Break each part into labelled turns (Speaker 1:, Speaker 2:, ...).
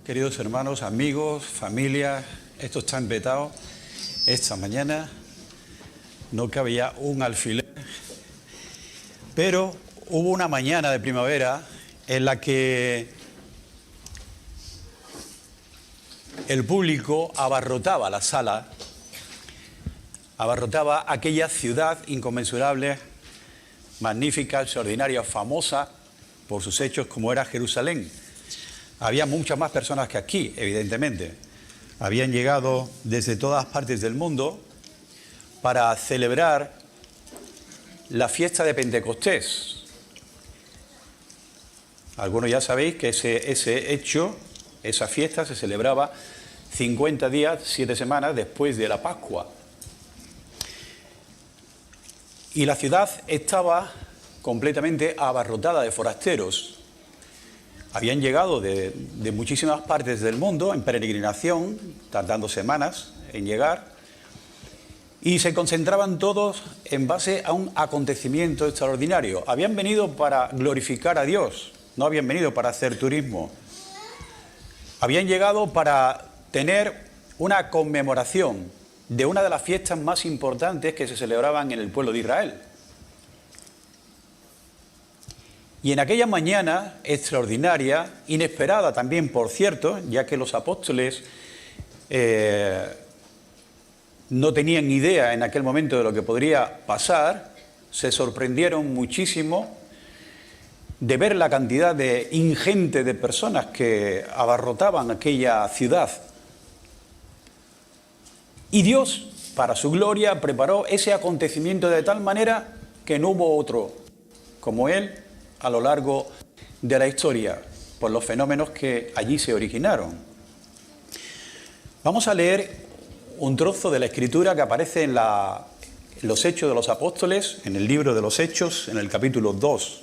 Speaker 1: queridos hermanos, amigos, familia, esto está empetado. Esta mañana no cabía un alfiler, pero hubo una mañana de primavera en la que el público abarrotaba la sala, abarrotaba aquella ciudad inconmensurable, magnífica, extraordinaria, famosa por sus hechos como era Jerusalén. Había muchas más personas que aquí, evidentemente. Habían llegado desde todas partes del mundo para celebrar la fiesta de Pentecostés. Algunos ya sabéis que ese hecho, esa fiesta se celebraba 50 días, 7 semanas después de la Pascua. Y la ciudad estaba completamente abarrotada de forasteros. Habían llegado de muchísimas partes del mundo en peregrinación, tardando semanas en llegar, y se concentraban todos en base a un acontecimiento extraordinario. Habían venido para glorificar a Dios, no habían venido para hacer turismo. Habían llegado para tener una conmemoración de una de las fiestas más importantes que se celebraban en el pueblo de Israel. Y en aquella mañana extraordinaria, inesperada también, por cierto, ya que los apóstoles no tenían idea en aquel momento de lo que podría pasar, se sorprendieron muchísimo de ver la cantidad de ingente de personas que abarrotaban aquella ciudad. Y Dios, para su gloria, preparó ese acontecimiento de tal manera que no hubo otro como él a lo largo de la historia, por los fenómenos que allí se originaron. Vamos a leer un trozo de la Escritura que aparece en los Hechos de los Apóstoles, en el libro de los Hechos, en el capítulo 2.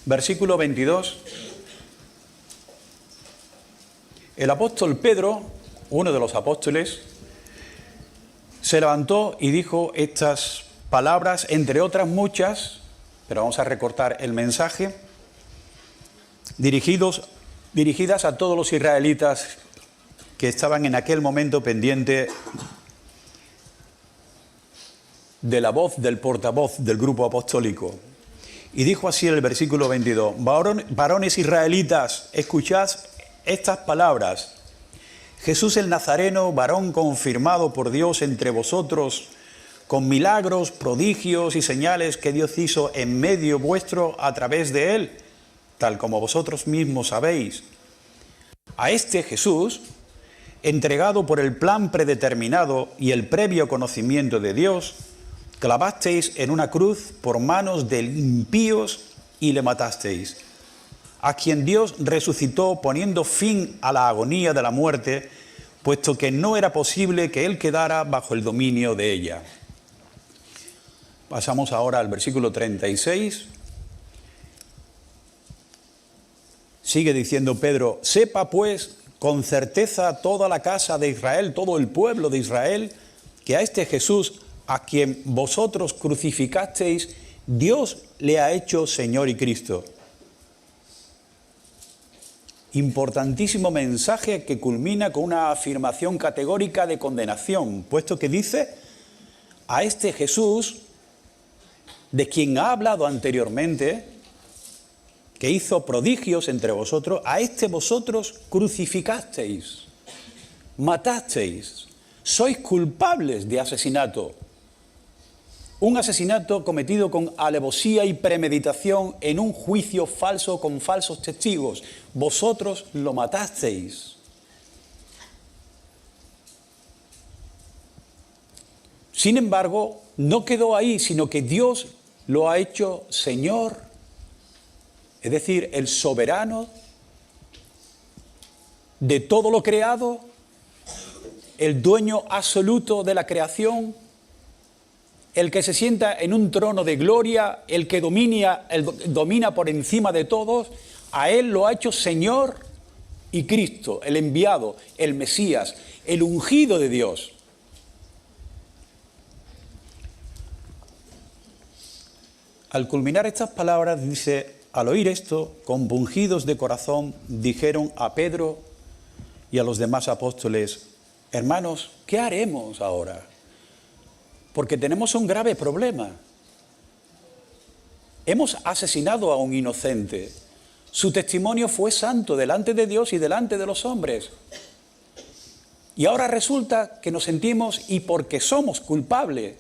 Speaker 1: Versículo 22. El apóstol Pedro, uno de los apóstoles, se levantó y dijo estas palabras, entre otras muchas, pero vamos a recortar el mensaje, dirigidas a todos los israelitas que estaban en aquel momento pendientes de la voz del portavoz del grupo apostólico. Y dijo así en el versículo 22, varones israelitas, escuchad estas palabras. Jesús el Nazareno, varón confirmado por Dios entre vosotros, con milagros, prodigios y señales que Dios hizo en medio vuestro a través de él, tal como vosotros mismos sabéis. A este Jesús, entregado por el plan predeterminado y el previo conocimiento de Dios, clavasteis en una cruz por manos de impíos y le matasteis, a quien Dios resucitó poniendo fin a la agonía de la muerte, puesto que no era posible que él quedara bajo el dominio de ella. Pasamos ahora al versículo 36. Sigue diciendo Pedro, sepa pues con certeza toda la casa de Israel, todo el pueblo de Israel, que a este Jesús, a quien vosotros crucificasteis, Dios le ha hecho Señor y Cristo. Importantísimo mensaje que culmina con una afirmación categórica de condenación, puesto que dice, a este Jesús, de quien ha hablado anteriormente, que hizo prodigios entre vosotros, a este vosotros crucificasteis, matasteis, sois culpables de asesinato. Un asesinato cometido con alevosía y premeditación en un juicio falso con falsos testigos. Vosotros lo matasteis. Sin embargo, no quedó ahí, sino que Dios lo ha hecho Señor, es decir, el soberano de todo lo creado, el dueño absoluto de la creación, el que se sienta en un trono de gloria, el que domina por encima de todos, a él lo ha hecho Señor y Cristo, el enviado, el Mesías, el ungido de Dios. Al culminar estas palabras, dice, al oír esto, compungidos de corazón, dijeron a Pedro y a los demás apóstoles, hermanos, ¿qué haremos ahora? Porque tenemos un grave problema. Hemos asesinado a un inocente. Su testimonio fue santo delante de Dios y delante de los hombres. Y ahora resulta que nos sentimos, y porque somos culpables,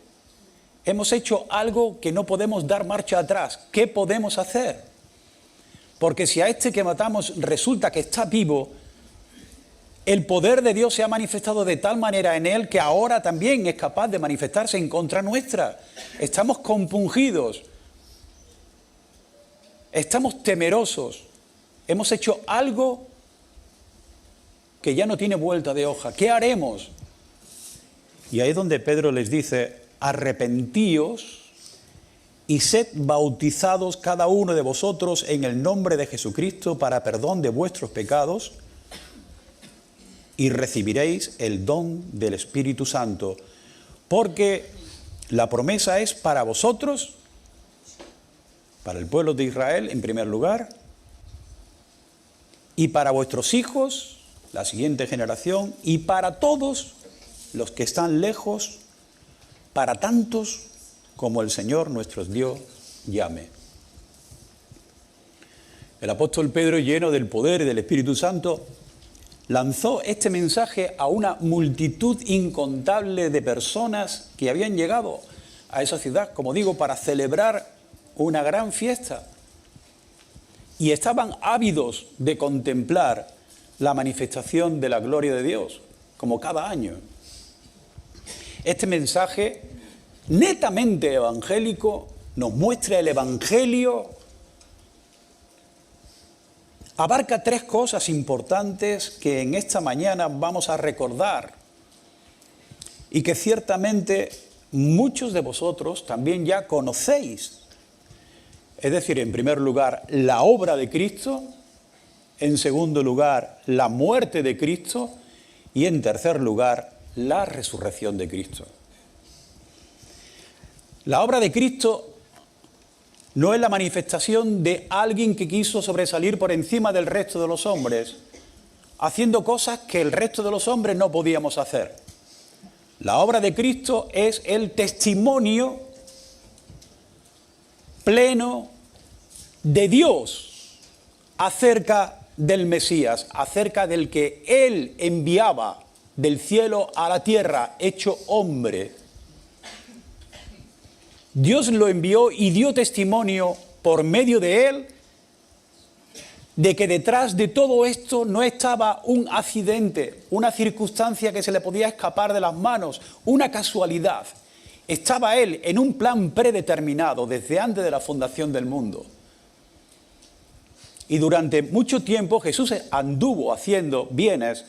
Speaker 1: hemos hecho algo que no podemos dar marcha atrás. ¿Qué podemos hacer? Porque si a este que matamos resulta que está vivo, el poder de Dios se ha manifestado de tal manera en él que ahora también es capaz de manifestarse en contra nuestra. Estamos compungidos, estamos temerosos, hemos hecho algo que ya no tiene vuelta de hoja. ¿Qué haremos? Y ahí es donde Pedro les dice, arrepentíos y sed bautizados cada uno de vosotros en el nombre de Jesucristo para perdón de vuestros pecados y recibiréis el don del Espíritu Santo, porque la promesa es para vosotros, para el pueblo de Israel en primer lugar, y para vuestros hijos, la siguiente generación, y para todos los que están lejos, para tantos como el Señor nuestro Dios llame. El apóstol Pedro, lleno del poder y del Espíritu Santo, lanzó este mensaje a una multitud incontable de personas que habían llegado a esa ciudad, como digo, para celebrar una gran fiesta. Y estaban ávidos de contemplar la manifestación de la gloria de Dios, como cada año. Este mensaje netamente evangélico nos muestra el Evangelio. Abarca tres cosas importantes que en esta mañana vamos a recordar y que ciertamente muchos de vosotros también ya conocéis. Es decir, en primer lugar, la obra de Cristo, en segundo lugar, la muerte de Cristo y en tercer lugar, la resurrección de Cristo. La obra de Cristo no es la manifestación de alguien que quiso sobresalir por encima del resto de los hombres, haciendo cosas que el resto de los hombres no podíamos hacer. La obra de Cristo es el testimonio pleno de Dios acerca del Mesías, acerca del que Él enviaba del cielo a la tierra, hecho hombre. Dios lo envió y dio testimonio por medio de él de que detrás de todo esto no estaba un accidente, una circunstancia que se le podía escapar de las manos, una casualidad. Estaba él en un plan predeterminado desde antes de la fundación del mundo. Y durante mucho tiempo Jesús anduvo haciendo bienes,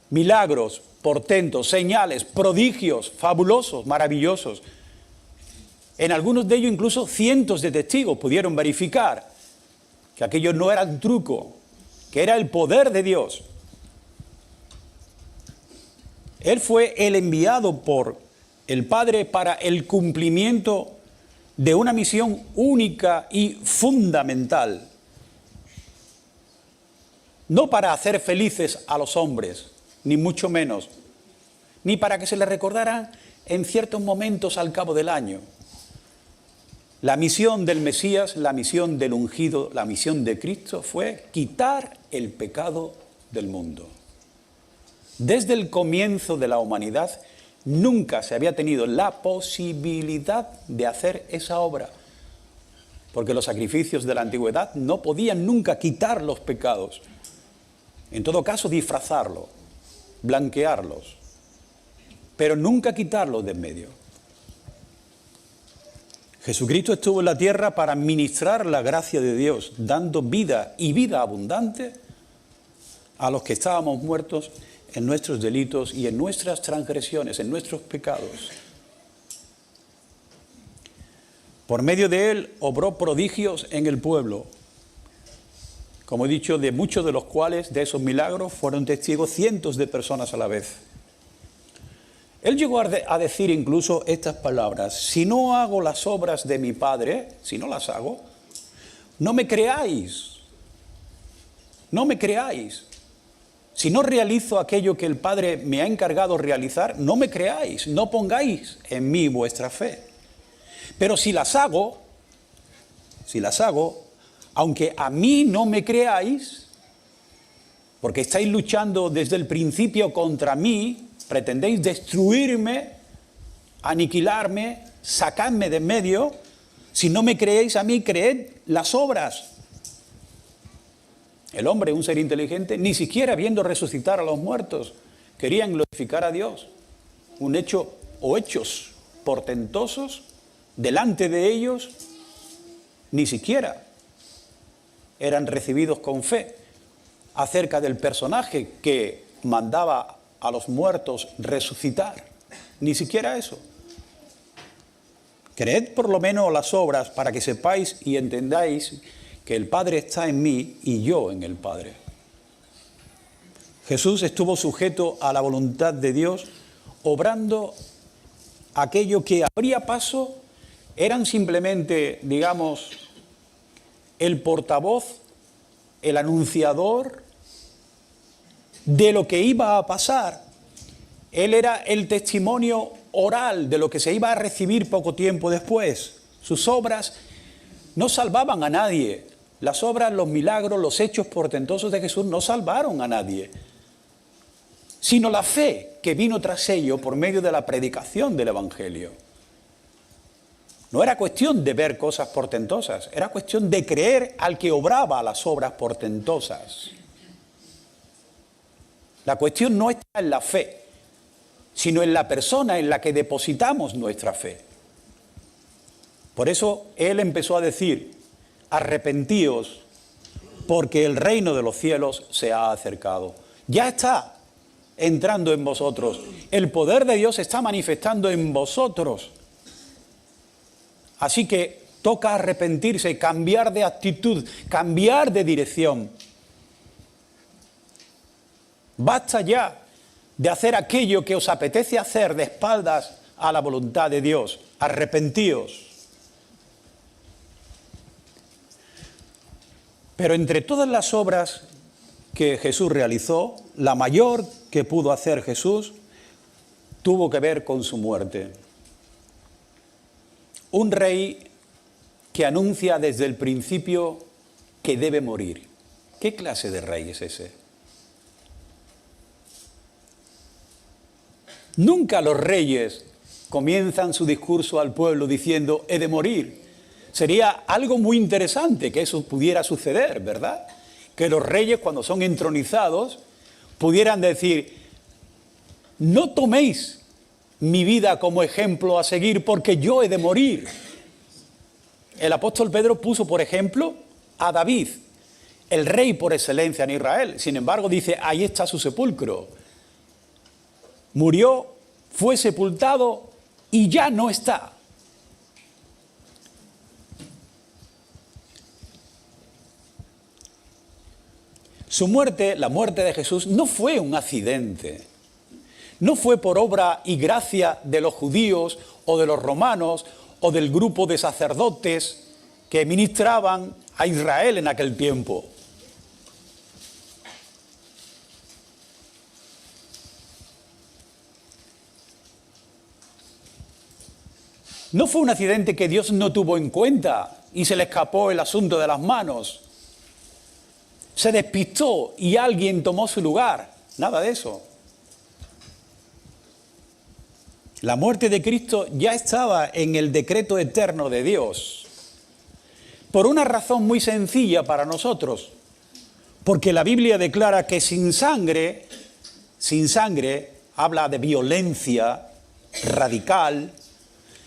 Speaker 1: milagros, portentos, señales, prodigios fabulosos, maravillosos. En algunos de ellos incluso cientos de testigos pudieron verificar que aquello no era un truco, que era el poder de Dios. Él fue el enviado por el Padre para el cumplimiento de una misión única y fundamental. No para hacer felices a los hombres, ni mucho menos, ni para que se les recordara en ciertos momentos al cabo del año. La misión del Mesías, la misión del ungido, la misión de Cristo fue quitar el pecado del mundo. Desde el comienzo de la humanidad nunca se había tenido la posibilidad de hacer esa obra, porque los sacrificios de la antigüedad no podían nunca quitar los pecados. En todo caso, disfrazarlos, blanquearlos, pero nunca quitarlos de en medio. Jesucristo estuvo en la tierra para ministrar la gracia de Dios, dando vida y vida abundante a los que estábamos muertos en nuestros delitos y en nuestras transgresiones, en nuestros pecados. Por medio de él obró prodigios en el pueblo, como he dicho, de muchos de los cuales, de esos milagros, fueron testigos cientos de personas a la vez. Él llegó a decir incluso estas palabras: si no hago las obras de mi Padre, si no las hago, no me creáis. No me creáis. Si no realizo aquello que el Padre me ha encargado realizar, no me creáis, no pongáis en mí vuestra fe. Pero si las hago, aunque a mí no me creáis, porque estáis luchando desde el principio contra mí, pretendéis destruirme, aniquilarme, sacarme de en medio, si no me creéis a mí, creed las obras. El hombre, un ser inteligente, ni siquiera viendo resucitar a los muertos, querían glorificar a Dios. Un hecho o hechos portentosos delante de ellos, ni siquiera eran recibidos con fe acerca del personaje que mandaba a los muertos resucitar. Ni siquiera eso. Creed por lo menos las obras para que sepáis y entendáis que el Padre está en mí y yo en el Padre. Jesús estuvo sujeto a la voluntad de Dios, obrando aquello que abría paso, eran simplemente, digamos, el portavoz, el anunciador de lo que iba a pasar. Él era el testimonio oral de lo que se iba a recibir poco tiempo después. Sus obras no salvaban a nadie. Las obras, los milagros, los hechos portentosos de Jesús no salvaron a nadie, sino la fe que vino tras ello por medio de la predicación del Evangelio. No era cuestión de ver cosas portentosas, era cuestión de creer al que obraba las obras portentosas. La cuestión no está en la fe, sino en la persona en la que depositamos nuestra fe. Por eso Él empezó a decir: arrepentíos, porque el reino de los cielos se ha acercado. Ya está entrando en vosotros. El poder de Dios se está manifestando en vosotros. Así que toca arrepentirse, cambiar de actitud, cambiar de dirección. Basta ya de hacer aquello que os apetece hacer de espaldas a la voluntad de Dios. Arrepentíos. Pero entre todas las obras que Jesús realizó, la mayor que pudo hacer Jesús tuvo que ver con su muerte. Un rey que anuncia desde el principio que debe morir. ¿Qué clase de rey es ese? Nunca los reyes comienzan su discurso al pueblo diciendo: he de morir. Sería algo muy interesante que eso pudiera suceder, ¿verdad? Que los reyes, cuando son entronizados, pudieran decir: no toméis mi vida como ejemplo a seguir porque yo he de morir. El apóstol Pedro puso, por ejemplo, a David, el rey por excelencia en Israel. Sin embargo, dice: ahí está su sepulcro. Murió, fue sepultado y ya no está. Su muerte, la muerte de Jesús, no fue un accidente. No fue por obra y gracia de los judíos o de los romanos o del grupo de sacerdotes que ministraban a Israel en aquel tiempo. No fue un accidente que Dios no tuvo en cuenta y se le escapó el asunto de las manos. Se despistó y alguien tomó su lugar. Nada de eso. La muerte de Cristo ya estaba en el decreto eterno de Dios. Por una razón muy sencilla para nosotros. Porque la Biblia declara que sin sangre, habla de violencia radical,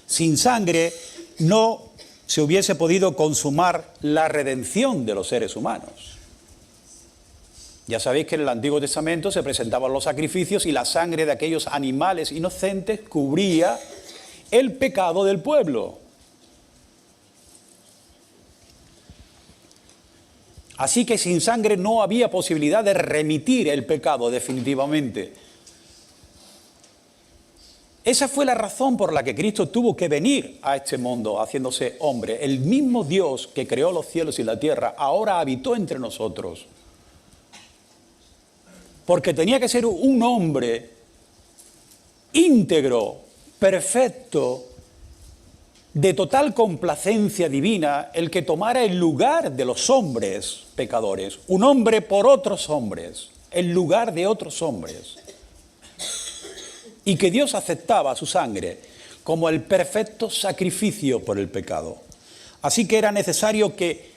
Speaker 1: sin sangre no se hubiese podido consumar la redención de los seres humanos. Ya sabéis que en el Antiguo Testamento se presentaban los sacrificios y la sangre de aquellos animales inocentes cubría el pecado del pueblo. Así que sin sangre no había posibilidad de remitir el pecado definitivamente. Esa fue la razón por la que Cristo tuvo que venir a este mundo haciéndose hombre. El mismo Dios que creó los cielos y la tierra ahora habitó entre nosotros. Porque tenía que ser un hombre íntegro, perfecto, de total complacencia divina, el que tomara el lugar de los hombres pecadores. Un hombre por otros hombres, el lugar de otros hombres. Y que Dios aceptaba su sangre como el perfecto sacrificio por el pecado. Así que era necesario que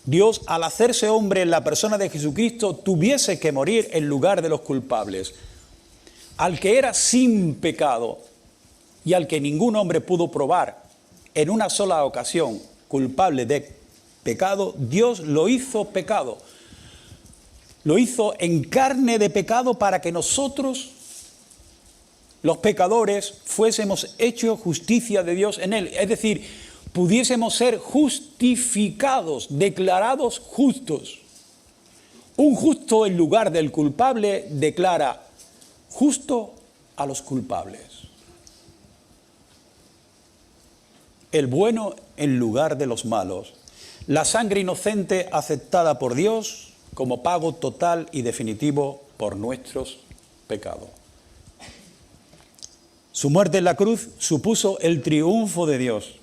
Speaker 1: Dios, al hacerse hombre en la persona de Jesucristo, tuviese que morir en lugar de los culpables. Al que era sin pecado y al que ningún hombre pudo probar en una sola ocasión culpable de pecado, Dios lo hizo pecado. Lo hizo en carne de pecado para que nosotros, los pecadores, fuésemos hechos justicia de Dios en él. Es decir, pudiésemos ser justificados, declarados justos. Un justo en lugar del culpable declara justo a los culpables. El bueno en lugar de los malos. La sangre inocente aceptada por Dios como pago total y definitivo por nuestros pecados. Su muerte en la cruz supuso el triunfo de Dios,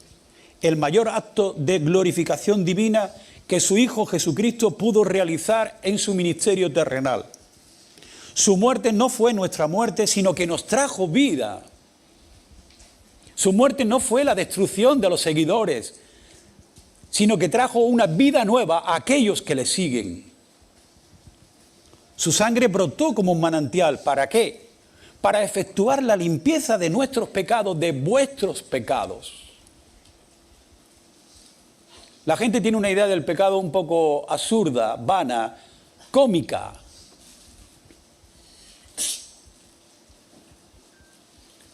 Speaker 1: el mayor acto de glorificación divina que su Hijo Jesucristo pudo realizar en su ministerio terrenal. Su muerte no fue nuestra muerte, sino que nos trajo vida. Su muerte no fue la destrucción de los seguidores, sino que trajo una vida nueva a aquellos que le siguen. Su sangre brotó como un manantial. ¿Para qué? Para efectuar la limpieza de nuestros pecados, de vuestros pecados. La gente tiene una idea del pecado un poco absurda, vana, cómica.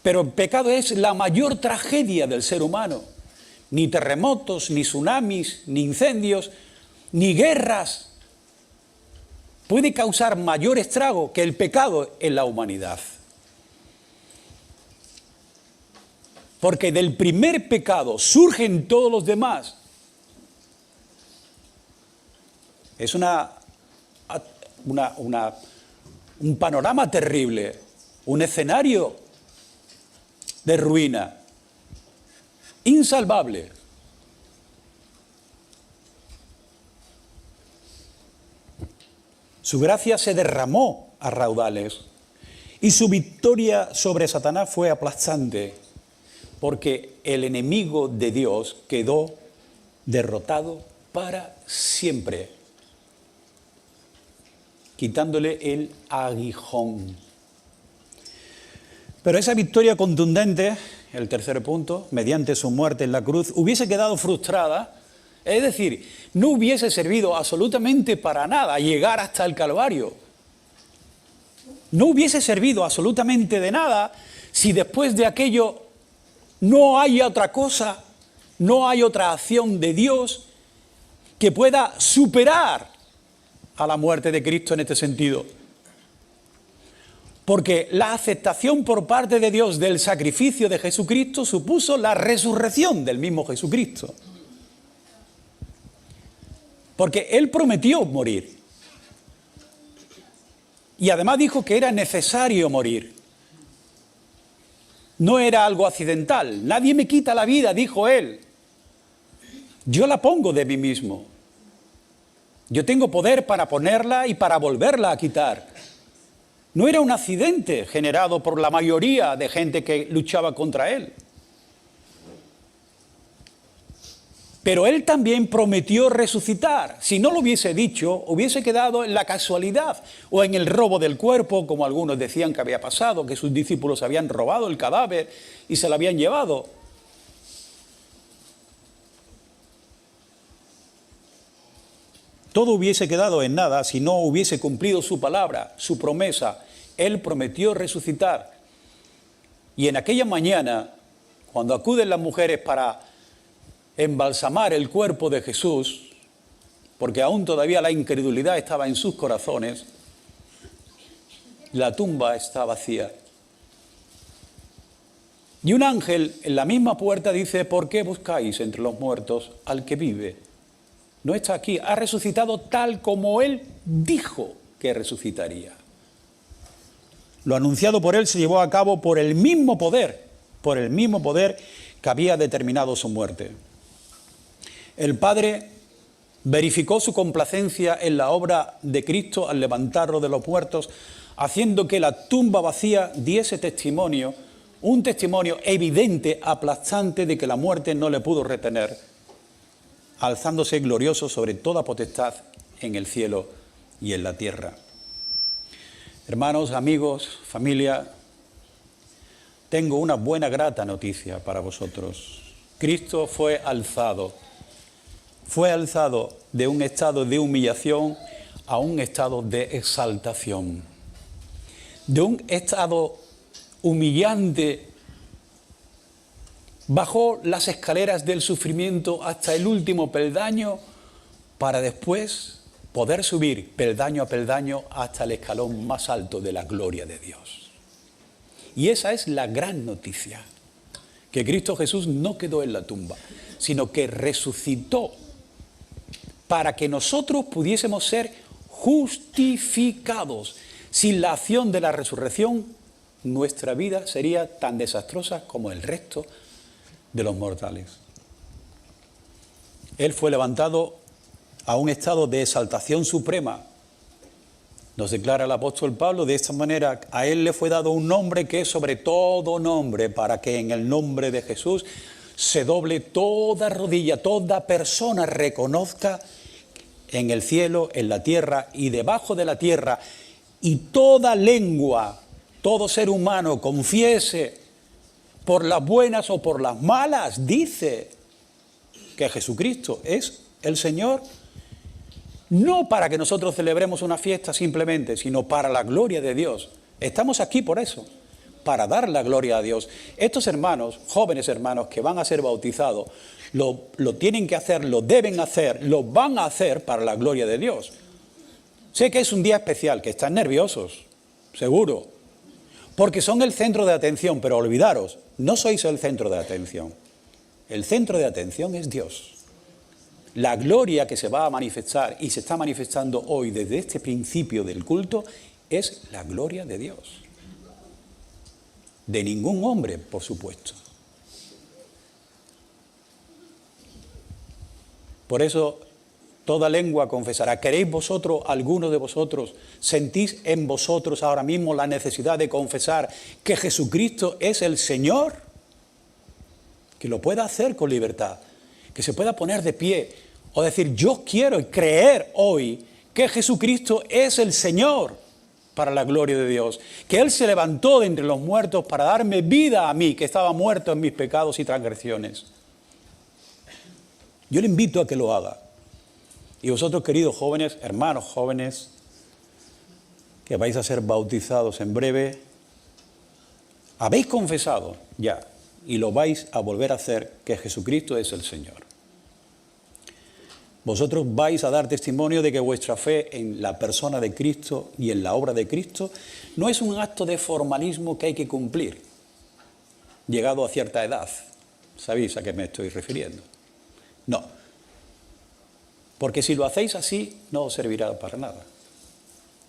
Speaker 1: Pero el pecado es la mayor tragedia del ser humano. Ni terremotos, ni tsunamis, ni incendios, ni guerras puede causar mayor estrago que el pecado en la humanidad. Porque del primer pecado surgen todos los demás. Es un panorama terrible, un escenario de ruina, insalvable. Su gracia se derramó a raudales y su victoria sobre Satanás fue aplastante, porque el enemigo de Dios quedó derrotado para siempre, quitándole el aguijón. Pero esa victoria contundente, el tercer punto, mediante su muerte en la cruz, hubiese quedado frustrada, es decir, no hubiese servido absolutamente para nada llegar hasta el Calvario. No hubiese servido absolutamente de nada si después de aquello no hay otra cosa, no hay otra acción de Dios que pueda superar a la muerte de Cristo en este sentido. Porque la aceptación por parte de Dios del sacrificio de Jesucristo supuso la resurrección del mismo Jesucristo. Porque Él prometió morir. Y además dijo que era necesario morir. No era algo accidental. Nadie me quita la vida, dijo Él. Yo la pongo de mí mismo. Yo tengo poder para ponerla y para volverla a quitar. No era un accidente generado por la mayoría de gente que luchaba contra Él. Pero Él también prometió resucitar. Si no lo hubiese dicho, hubiese quedado en la casualidad o en el robo del cuerpo, como algunos decían que había pasado, que sus discípulos habían robado el cadáver y se lo habían llevado. Todo hubiese quedado en nada si no hubiese cumplido su palabra, su promesa. Él prometió resucitar. Y en aquella mañana, cuando acuden las mujeres para embalsamar el cuerpo de Jesús, porque aún todavía la incredulidad estaba en sus corazones, la tumba está vacía. Y un ángel en la misma puerta dice, ¿por qué buscáis entre los muertos al que vive? No está aquí, ha resucitado tal como él dijo que resucitaría. Lo anunciado por él se llevó a cabo por el mismo poder que había determinado su muerte. El Padre verificó su complacencia en la obra de Cristo al levantarlo de los muertos, haciendo que la tumba vacía diese testimonio, un testimonio evidente, aplastante, de que la muerte no le pudo retener, alzándose glorioso sobre toda potestad en el cielo y en la tierra. Hermanos, amigos, familia, tengo una buena, grata noticia para vosotros. Cristo fue alzado de un estado de humillación a un estado de exaltación. De un estado humillante bajó las escaleras del sufrimiento hasta el último peldaño para después poder subir peldaño a peldaño hasta el escalón más alto de la gloria de Dios. Y esa es la gran noticia, que Cristo Jesús no quedó en la tumba, sino que resucitó para que nosotros pudiésemos ser justificados. Sin la acción de la resurrección, nuestra vida sería tan desastrosa como el resto de los mortales. Él fue levantado a un estado de exaltación suprema. Nos declara el apóstol Pablo de esta manera: a él le fue dado un nombre que es sobre todo nombre, para que en el nombre de Jesús se doble toda rodilla, toda persona reconozca en el cielo, en la tierra y debajo de la tierra, y toda lengua, todo ser humano confiese, por las buenas o por las malas, dice que Jesucristo es el Señor. No para que nosotros celebremos una fiesta simplemente, sino para la gloria de Dios. Estamos aquí por eso, para dar la gloria a Dios. Estos hermanos, jóvenes hermanos que van a ser bautizados, lo tienen que hacer, lo deben hacer, lo van a hacer para la gloria de Dios. Sé que es un día especial, que están nerviosos, seguro, porque son el centro de atención, pero olvidaros, no sois el centro de atención. El centro de atención es Dios. La gloria que se va a manifestar y se está manifestando hoy desde este principio del culto es la gloria de Dios. De ningún hombre, por supuesto. Por eso toda lengua confesará. ¿Queréis vosotros, alguno de vosotros, sentís en vosotros ahora mismo la necesidad de confesar que Jesucristo es el Señor? Que lo pueda hacer con libertad, que se pueda poner de pie o decir: yo quiero creer hoy que Jesucristo es el Señor, para la gloria de Dios, que Él se levantó de entre los muertos para darme vida a mí, que estaba muerto en mis pecados y transgresiones. Yo le invito a que lo haga. Y vosotros, queridos jóvenes, hermanos jóvenes, que vais a ser bautizados en breve, habéis confesado ya, y lo vais a volver a hacer, que Jesucristo es el Señor. Vosotros vais a dar testimonio de que vuestra fe en la persona de Cristo y en la obra de Cristo no es un acto de formalismo que hay que cumplir, llegado a cierta edad. ¿Sabéis a qué me estoy refiriendo? No. Porque si lo hacéis así, no os servirá para nada.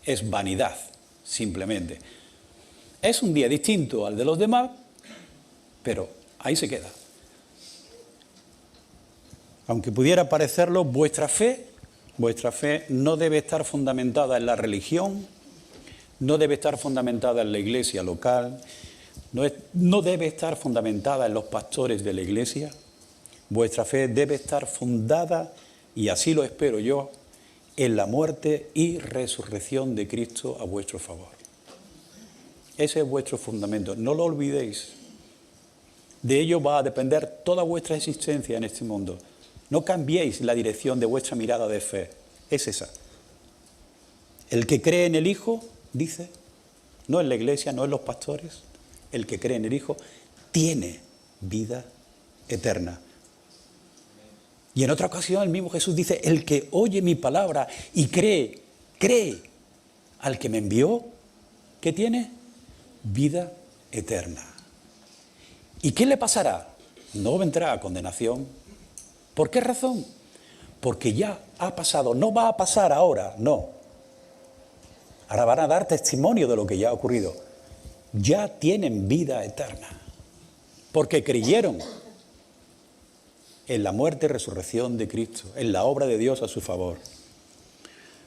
Speaker 1: Es vanidad, simplemente. Es un día distinto al de los demás, pero ahí se queda. Aunque pudiera parecerlo, vuestra fe no debe estar fundamentada en la religión, no debe estar fundamentada en la iglesia local, no debe estar fundamentada en los pastores de la iglesia. Vuestra fe debe estar fundada, y así lo espero yo, en la muerte y resurrección de Cristo a vuestro favor. Ese es vuestro fundamento, no lo olvidéis. De ello va a depender toda vuestra existencia en este mundo. No cambiéis la dirección de vuestra mirada de fe, es esa. El que cree en el Hijo, dice, no en la iglesia, no en los pastores, el que cree en el Hijo tiene vida eterna. Y en otra ocasión el mismo Jesús dice: el que oye mi palabra y cree al que me envió, ¿qué tiene? Vida eterna. ¿Y qué le pasará? No vendrá a condenación. ¿Por qué razón? Porque ya ha pasado. No va a pasar ahora, no. Ahora van a dar testimonio de lo que ya ha ocurrido. Ya tienen vida eterna. Porque creyeron en la muerte y resurrección de Cristo, en la obra de Dios a su favor.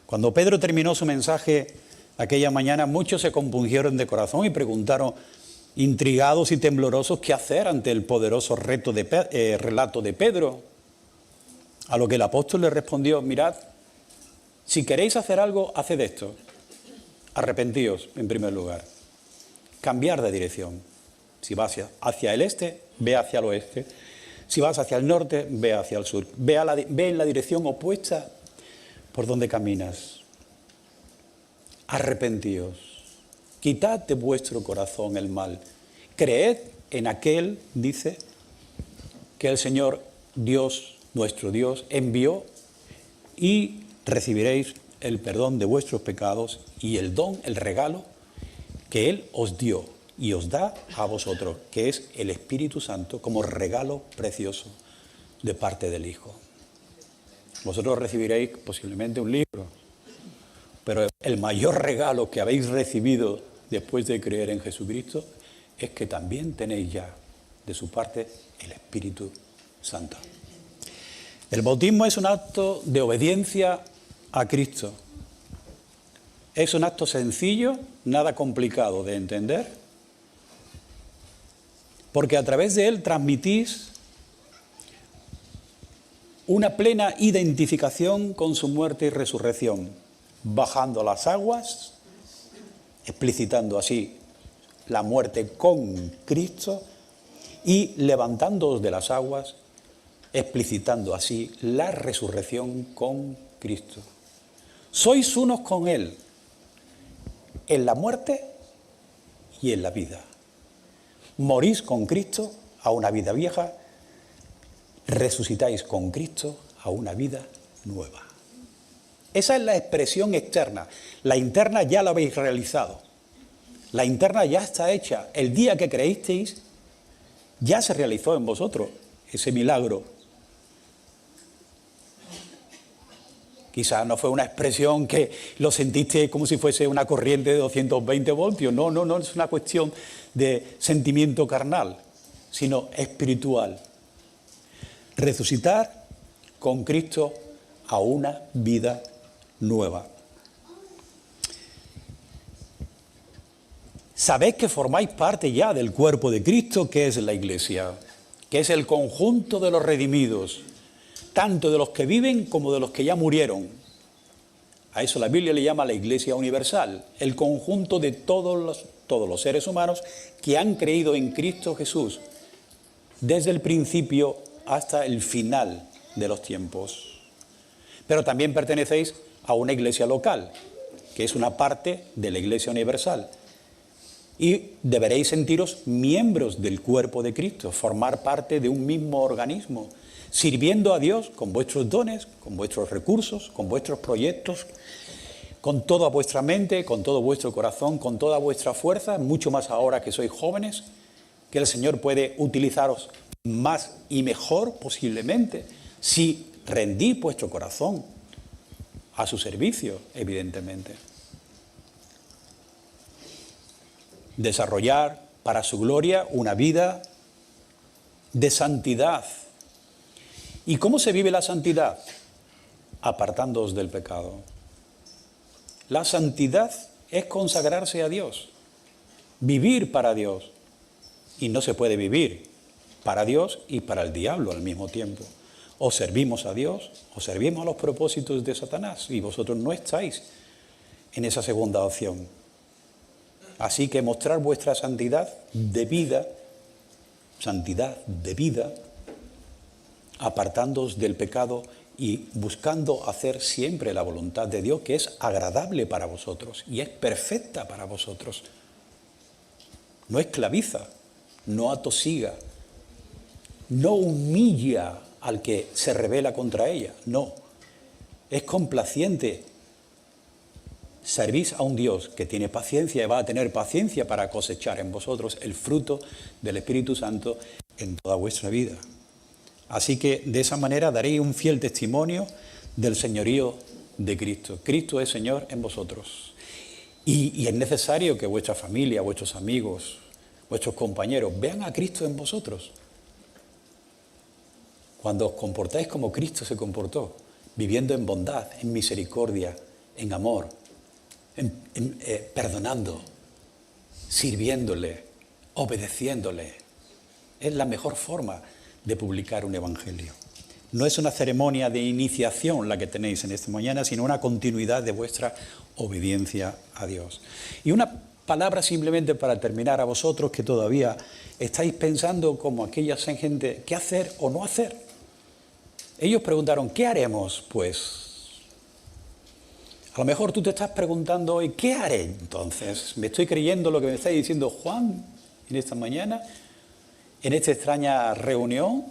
Speaker 1: Cuando Pedro terminó su mensaje aquella mañana, muchos se compungieron de corazón y preguntaron, intrigados y temblorosos, qué hacer ante el poderoso relato de Pedro. A lo que el apóstol le respondió, mirad, si queréis hacer algo, haced esto. Arrepentíos, en primer lugar. Cambiar de dirección. Si vas hacia el este, ve hacia el oeste. Si vas hacia el norte, ve hacia el sur. Ve en la dirección opuesta por donde caminas. Arrepentíos. Quitad de vuestro corazón el mal. Creed en aquel, dice, que el Señor Dios, nuestro Dios, envió y recibiréis el perdón de vuestros pecados y el don, el regalo que Él os dio y os da a vosotros, que es el Espíritu Santo como regalo precioso de parte del Hijo. Vosotros recibiréis posiblemente un libro, pero el mayor regalo que habéis recibido después de creer en Jesucristo es que también tenéis ya de su parte el Espíritu Santo. El bautismo es un acto de obediencia a Cristo. Es un acto sencillo, nada complicado de entender, porque a través de él transmitís una plena identificación con su muerte y resurrección, bajando a las aguas, explicitando así la muerte con Cristo y levantándoos de las aguas, explicitando así la resurrección con Cristo. Sois unos con Él en la muerte y en la vida. Morís con Cristo a una vida vieja, resucitáis con Cristo a una vida nueva. Esa es la expresión externa. La interna ya la habéis realizado. La interna ya está hecha. El día que creísteis, ya se realizó en vosotros ese milagro. Quizás no fue una expresión que lo sentiste como si fuese una corriente de 220 voltios. No es una cuestión de sentimiento carnal, sino espiritual. Resucitar con Cristo a una vida nueva. Sabéis que formáis parte ya del cuerpo de Cristo, que es la Iglesia, que es el conjunto de los redimidos, tanto de los que viven como de los que ya murieron. A eso la Biblia le llama la Iglesia universal, el conjunto de todos los seres humanos que han creído en Cristo Jesús, desde el principio hasta el final de los tiempos. Pero también pertenecéis a una iglesia local, que es una parte de la Iglesia universal. Y deberéis sentiros miembros del cuerpo de Cristo, formar parte de un mismo organismo, sirviendo a Dios con vuestros dones, con vuestros recursos, con vuestros proyectos, con toda vuestra mente, con todo vuestro corazón, con toda vuestra fuerza, mucho más ahora que sois jóvenes, que el Señor puede utilizaros más y mejor posiblemente si rendís vuestro corazón a su servicio, evidentemente. Desarrollar para su gloria una vida de santidad. ¿Y cómo se vive la santidad? Apartándoos del pecado. La santidad es consagrarse a Dios, vivir para Dios. Y no se puede vivir para Dios y para el diablo al mismo tiempo. O servimos a Dios o servimos a los propósitos de Satanás, y vosotros no estáis en esa segunda opción. Así que mostrar vuestra santidad de vida, apartándoos del pecado y buscando hacer siempre la voluntad de Dios, que es agradable para vosotros y es perfecta para vosotros. No esclaviza, no atosiga, no humilla al que se rebela contra ella, no. Es complaciente Servís a un Dios que tiene paciencia y va a tener paciencia para cosechar en vosotros el fruto del Espíritu Santo en toda vuestra vida. Así que de esa manera daréis un fiel testimonio del señorío de Cristo. Cristo es Señor en vosotros. Y es necesario que vuestra familia, vuestros amigos, vuestros compañeros vean a Cristo en vosotros. Cuando os comportáis como Cristo se comportó, viviendo en bondad, en misericordia, en amor, perdonando, sirviéndole, obedeciéndole. Es la mejor forma de publicar un evangelio. No es una ceremonia de iniciación la que tenéis en esta mañana, sino una continuidad de vuestra obediencia a Dios. Y una palabra simplemente para terminar a vosotros que todavía estáis pensando como aquella gente, ¿qué hacer o no hacer? Ellos preguntaron, ¿qué haremos? Pues a lo mejor tú te estás preguntando hoy, ¿qué haré entonces? ¿Me estoy creyendo lo que me está diciendo Juan en esta mañana? ¿En esta extraña reunión?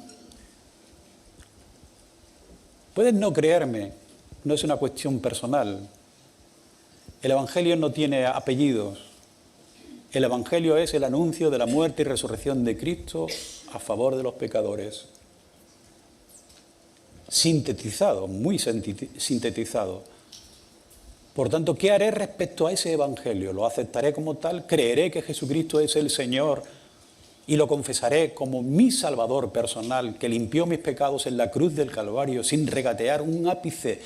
Speaker 1: Puedes no creerme, no es una cuestión personal. El Evangelio no tiene apellidos. El Evangelio es el anuncio de la muerte y resurrección de Cristo a favor de los pecadores. Sintetizado, muy sintetizado. Por tanto, ¿qué haré respecto a ese Evangelio? ¿Lo aceptaré como tal? ¿Creeré que Jesucristo es el Señor y lo confesaré como mi Salvador personal, que limpió mis pecados en la cruz del Calvario sin regatear un ápice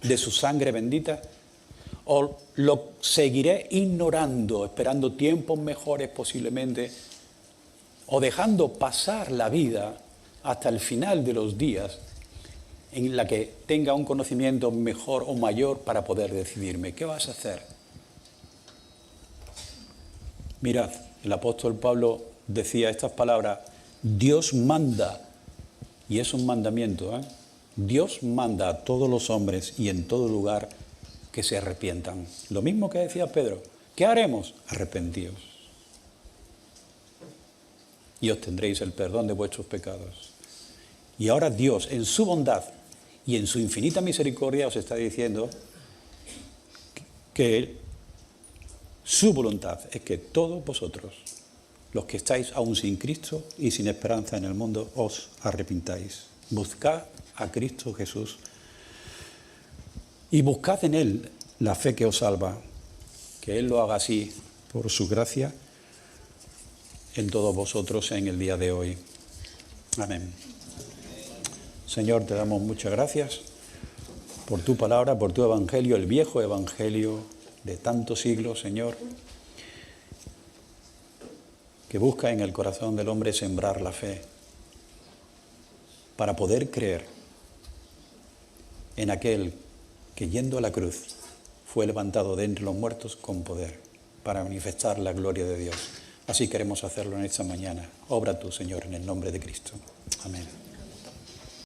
Speaker 1: de su sangre bendita? ¿O lo seguiré ignorando, esperando tiempos mejores posiblemente, o dejando pasar la vida hasta el final de los días en la que tenga un conocimiento mejor o mayor para poder decidirme? ¿Qué vas a hacer? Mirad, el apóstol Pablo decía estas palabras, Dios manda, y es un mandamiento, Dios manda a todos los hombres y en todo lugar que se arrepientan. Lo mismo que decía Pedro, ¿qué haremos? Arrepentíos. Y obtendréis el perdón de vuestros pecados. Y ahora Dios, en su bondad y en su infinita misericordia, os está diciendo que su voluntad es que todos vosotros, los que estáis aún sin Cristo y sin esperanza en el mundo, os arrepintáis. Buscad a Cristo Jesús y buscad en Él la fe que os salva, que Él lo haga así por su gracia en todos vosotros en el día de hoy. Amén. Señor, te damos muchas gracias por tu palabra, por tu evangelio, el viejo evangelio de tantos siglos, Señor, que busca en el corazón del hombre sembrar la fe para poder creer en aquel que yendo a la cruz fue levantado de entre los muertos con poder para manifestar la gloria de Dios. Así queremos hacerlo en esta mañana. Obra tú, Señor, en el nombre de Cristo. Amén.